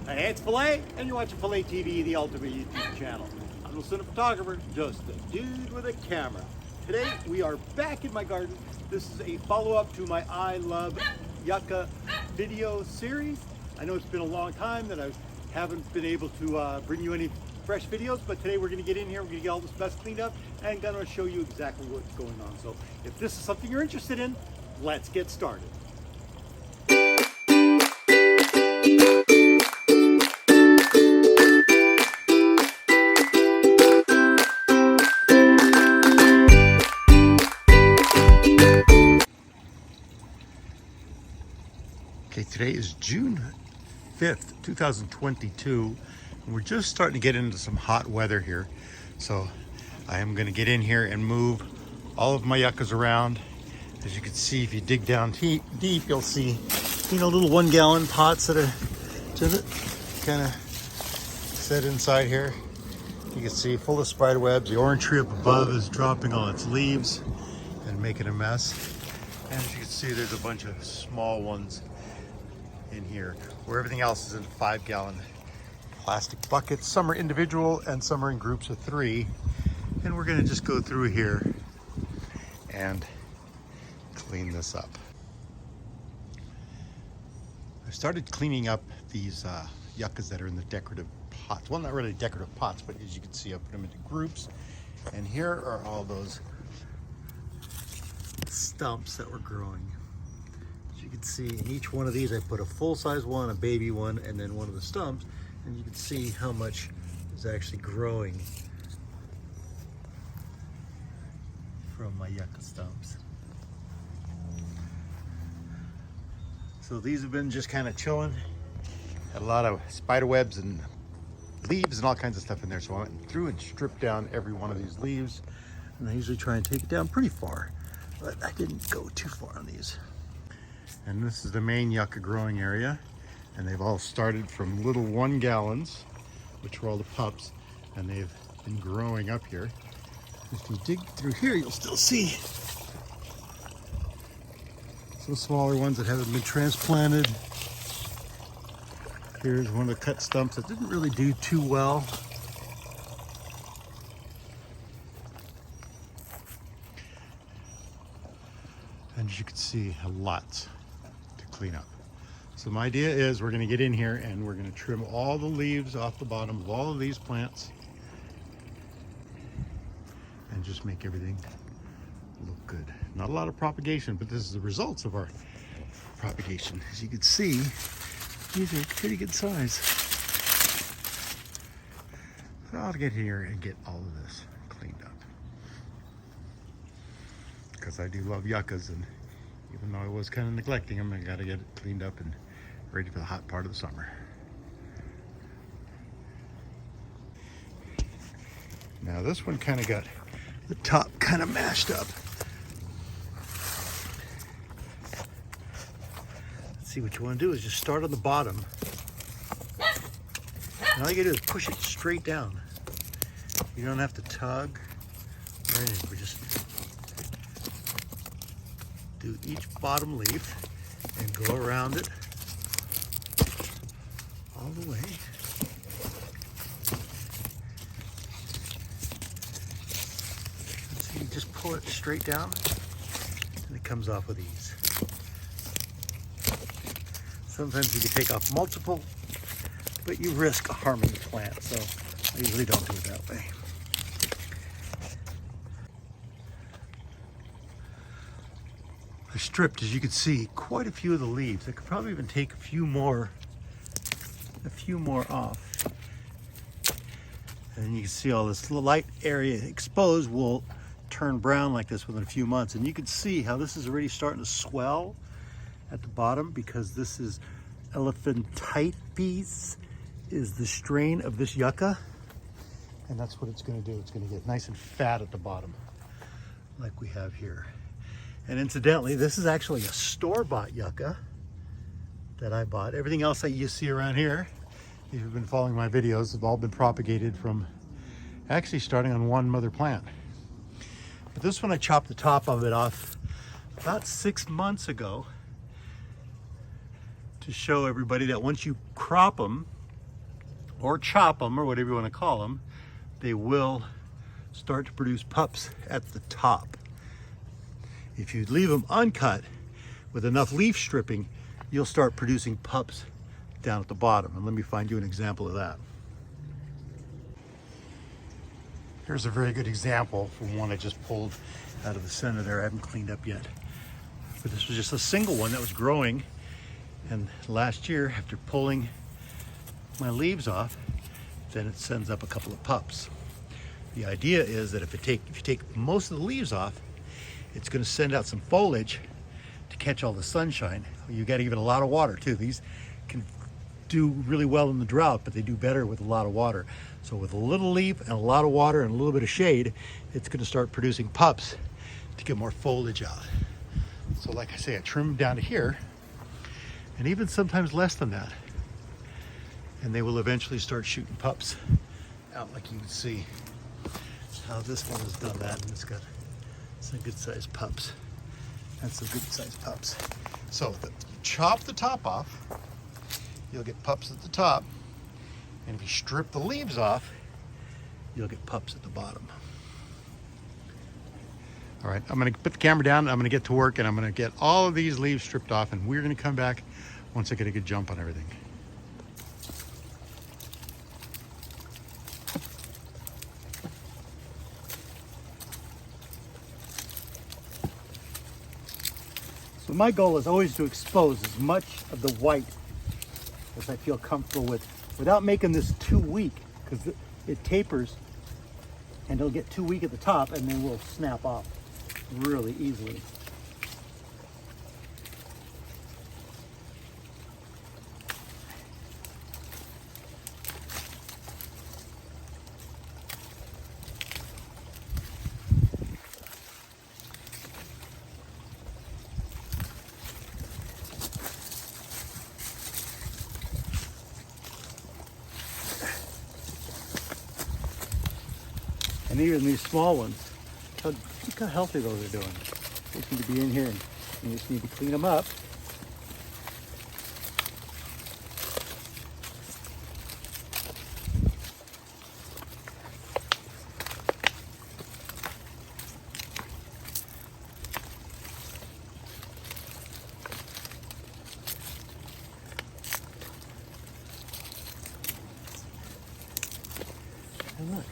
Hey, it's Philat, and you're watching philatv, the ultimate YouTube channel. I'm a cinematographer, just a dude with a camera. Today, we are back in my garden. This is a follow-up to my I Love Yucca video series. I know it's been a long time that I haven't been able to bring you any fresh videos, but today we're going to get in here, we're going to get all this mess cleaned up, and going to show you exactly what's going on. So if this is something you're interested in, let's get started. Okay, today is June 5th, 2022, and we're just starting to get into some hot weather here. So I am going to get in here and move all of my yuccas around. As you can see, if you dig down deep, you'll see, little 1 gallon pots that are just kind of set inside here. You can see full of spider webs. The orange tree up above is dropping all its leaves and making a mess. And as you can see, there's a bunch of small ones in here, where everything else is in 5 gallon plastic buckets. Some are individual and some are in groups of 3. And we're going to just go through here and clean this up. I started cleaning up these yuccas that are in the decorative pots. Well, not really decorative pots, but as you can see, I put them into groups. And here are all those stumps that were growing. You can see in each one of these I put a full-size one, a baby one, and then one of the stumps, and you can see how much is actually growing from my yucca stumps. So these have been just kind of chilling. Had a lot of spider webs and leaves and all kinds of stuff in there, so I went through and stripped down every one of these leaves, and I usually try and take it down pretty far, but I didn't go too far on these. And this is the main yucca growing area, and they've all started from little 1 gallons, which were all the pups, and they've been growing up here. If you dig through here, you'll still see some smaller ones that haven't been transplanted. Here's one of the cut stumps that didn't really do too well. And as you can see, a lot clean up. So my idea is we're going to get in here and we're going to trim all the leaves off the bottom of all of these plants and just make everything look good. Not a lot of propagation, but this is the results of our propagation. As you can see, these are pretty good size. So I'll get here and get all of this cleaned up, because I do love yuccas, and even though I was kind of neglecting them, I got to get it cleaned up and ready for the hot part of the summer. Now this one kind of got the top kind of mashed up. Let's see, what you want to do is just start on the bottom. And all you gotta do is push it straight down. You don't have to tug or anything. We just do each bottom leaf and go around it all the way. And so you just pull it straight down and it comes off with ease. Sometimes you can take off multiple, but you risk harming the plant, so I usually don't do it that way. I stripped, as you can see, quite a few of the leaves. I could probably even take a few more off. And you can see all this light area exposed will turn brown like this within a few months. And you can see how this is already starting to swell at the bottom, because this is elephantitis is the strain of this yucca. And that's what it's going to do. It's going to get nice and fat at the bottom, like we have here. And incidentally, this is actually a store-bought yucca that I bought. Everything else that you see around here, if you've been following my videos, have all been propagated from actually starting on one mother plant. But this one, I chopped the top of it off about 6 months ago to show everybody that once you crop them, or chop them or whatever you want to call them, they will start to produce pups at the top. If you leave them uncut with enough leaf stripping, you'll start producing pups down at the bottom. And let me find you an example of that. Here's a very good example from one I just pulled out of the center there. I haven't cleaned up yet. But this was just a single one that was growing. And last year, after pulling my leaves off, then it sends up a couple of pups. The idea is that if you take most of the leaves off, it's going to send out some foliage to catch all the sunshine. You got to give it a lot of water too. These can do really well in the drought, but they do better with a lot of water. So with a little leaf and a lot of water and a little bit of shade, it's going to start producing pups to get more foliage out. So like I say, I trim them down to here, and even sometimes less than that. And they will eventually start shooting pups out, like you can see how this one has done that, and it's got some good sized pups. That's some good sized pups. So chop the top off, you'll get pups at the top. And if you strip the leaves off, you'll get pups at the bottom. All right, I'm gonna put the camera down, I'm gonna get to work, and I'm gonna get all of these leaves stripped off, and we're gonna come back once I get a good jump on everything. So my goal is always to expose as much of the white as I feel comfortable with, without making this too weak, because it tapers and it'll get too weak at the top and then will snap off really easily. And even these small ones, look how healthy those are doing. They seem to be in here, and you just need to clean them up. And look.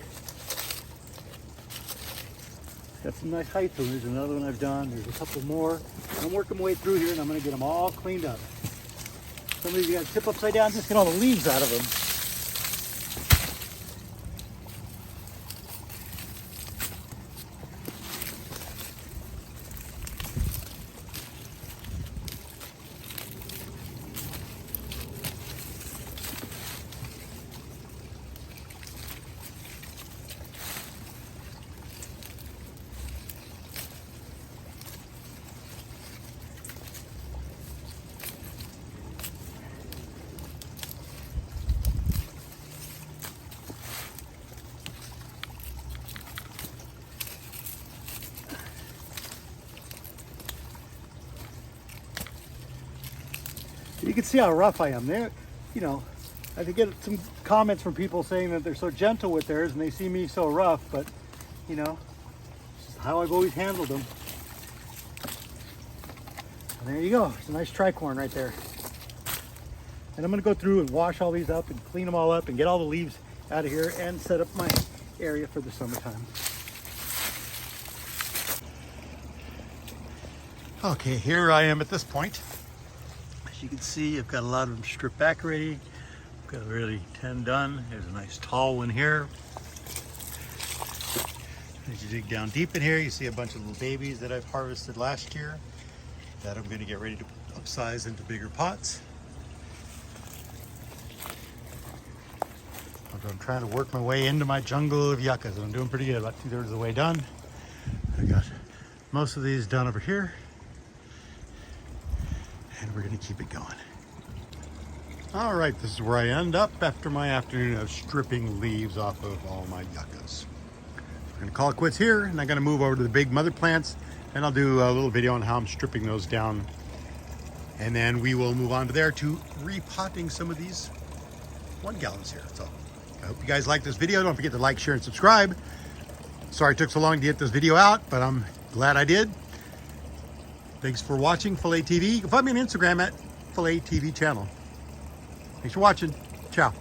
Got some nice height to them. There's another one I've done. There's a couple more. I'm working my way through here, and I'm going to get them all cleaned up. Some of these you got to tip upside down, just get all the leaves out of them. You can see how rough I am there. You know, I get some comments from people saying that they're so gentle with theirs and they see me so rough, but you know, it's just how I've always handled them. And there you go. It's a nice tricorn right there. And I'm going to go through and wash all these up and clean them all up and get all the leaves out of here and set up my area for the summertime. Okay, here I am at this point. As you can see, I've got a lot of them stripped back already. I've got really 10 done. There's a nice tall one here. As you dig down deep in here, you see a bunch of little babies that I've harvested last year that I'm going to get ready to upsize into bigger pots. I'm trying to work my way into my jungle of yuccas, and I'm doing pretty good, about 2/3 of the way done. I got most of these done over here, and we're gonna keep it going. All right, this is where I end up after my afternoon of stripping leaves off of all my yuccas. We're gonna call it quits here, and I'm gonna move over to the big mother plants, and I'll do a little video on how I'm stripping those down. And then we will move on to there to repotting some of these 1 gallons here. So I hope you guys like this video. Don't forget to like, share, and subscribe. Sorry it took so long to get this video out, but I'm glad I did. Thanks for watching philatv. You can find me on Instagram at philatv channel. Thanks for watching. Ciao.